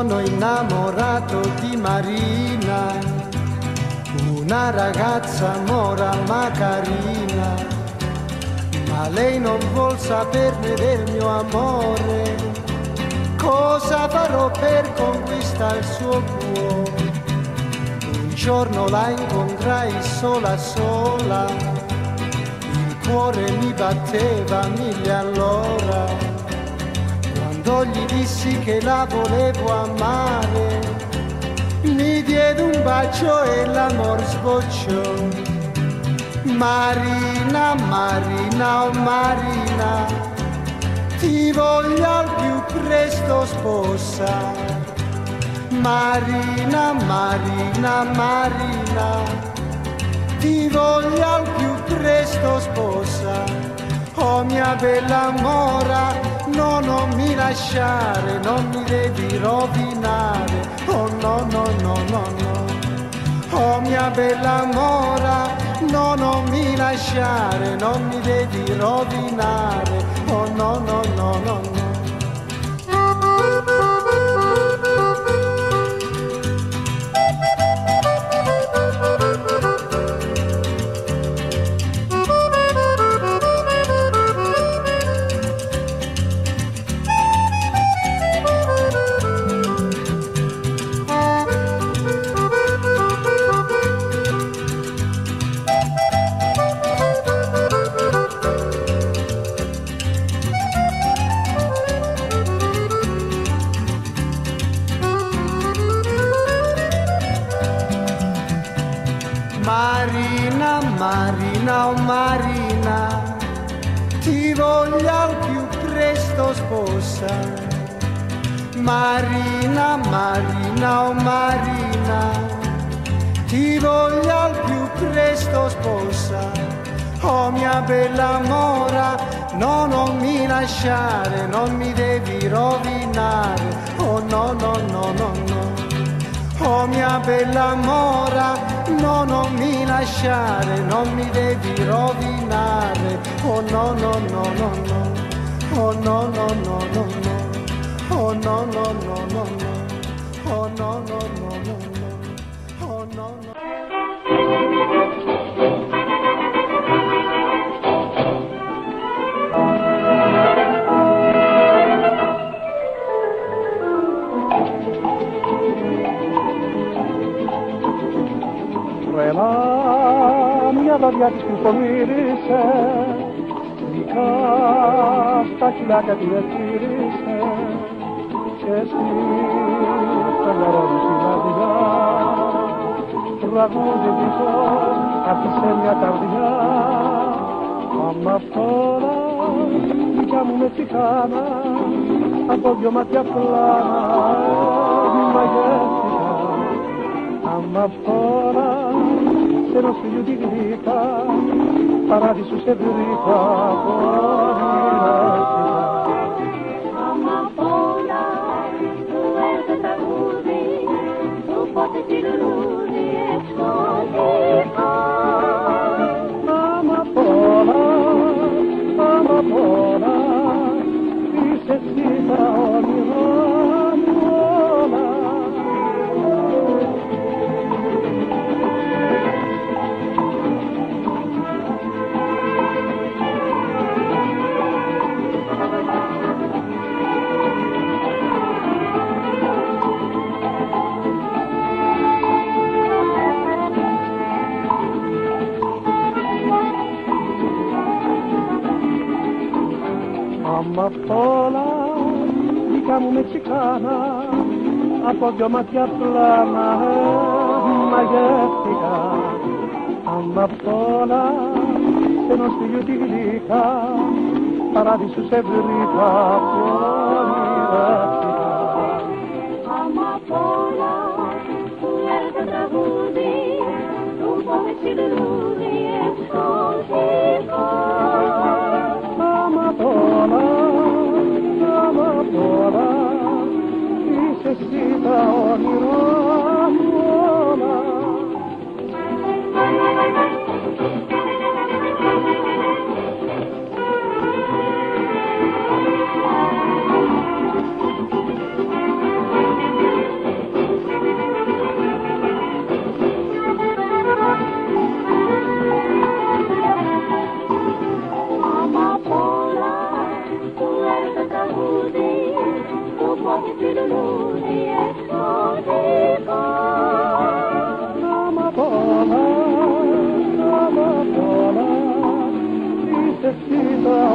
sono innamorato di Marina, una ragazza mora ma carina, ma lei non vuol saperne del mio amore. Cosa farò per conquistare il suo cuore? Un giorno la incontrai sola sola, il cuore mi batteva 1000 all'ora. Quando gli dissi che la volevo amare, mi diede un bacio e l'amor sbocciò. Marina, Marina, oh Marina, ti voglio al più presto sposa. Marina, Marina, Marina, ti voglio al più presto sposa. Oh mia bella mora, no, non mi lasciare, non mi devi rovinare. Oh no, no, no, no, no. Oh mia bella mora, no, non mi lasciare, non mi devi rovinare. Oh no, no, no, no, no. Marina, Marina, oh Marina, ti voglio al più presto sposa. Marina, Marina, oh Marina, ti voglio al più presto sposa. Oh mia bella mora, no, non mi lasciare, non mi devi rovinare. Oh no, no, no, no, no. Oh mia bella mora, no, non mi lasciare, non mi devi rovinare. Oh no, no, no, no, no. Oh no, no, no, no, no. Oh no, no, no, no, no. Oh no, no, no, no, no. Oh no, no. Μια δωριά της που φωνήρισε, δικά στα χιλάκια την ευθύρισε και εσύ το νερό μου στην καρδιά τραγούδι δίχως άφησε μια καρδιά. Άμα τώρα δικιά μου με τσιχάνα από δυο μάτια πλάνα μαγεύτηκα. Άμα τώρα σε ενός φιλιού τη γλύκα παράδεισου σε βρήκα πονηρεύτηκα. Άμα πολλά του έρθει τραγούδι του πότε τη λουλούδι εξωτικά. Άμα πολλά είσαι εσύ τα όνειρά μου όλα. Άμα όλα δικά μου με τσιχάνα από δυο μάτια πλάνα μαγεύτηκα. Άμα όλα σε ενός φιλιού τη γλύκα παράδεισου σε βρήκα πονηρεύτηκα. Άμα πολλά του έρθει τραγούδι του πότε τη λουλούδι εξωτικά. Άμα τώρα είσαι εσύ τα όνειρά μου όλα. poate fi lulluie exotico. Amapola, amapola, tristecita